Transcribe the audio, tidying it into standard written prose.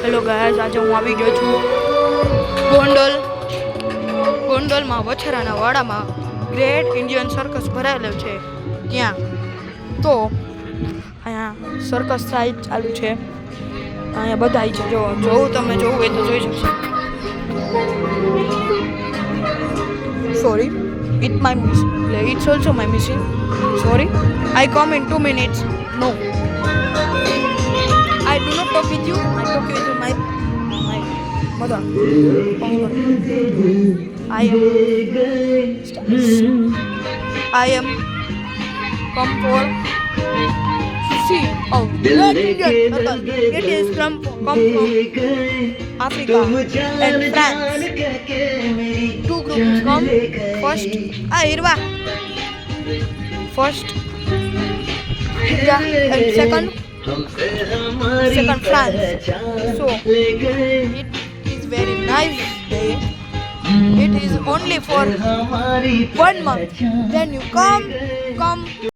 Hello guys, આજે હું આવી ગયો છું ગોંડલમાં વછરાના વાડામાં ગ્રેટ ઇન્ડિયન સર્કસ ભરાયેલો છે ત્યાં. તો અહીંયા સર્કસ થાય ચાલુ છે. અહીંયા બધા છે, તમે જોવું હોય તો જોઈ શકશો. Sorry, it's also my mission. Sorry, I come in 2 minutes. No, I do not talk with you. I talk with my mother. I am come for see. Oh, it is come from Africa and France. 2 groups come. First, First India and second France. So it is very nice day. It is only for 1 month. Then you come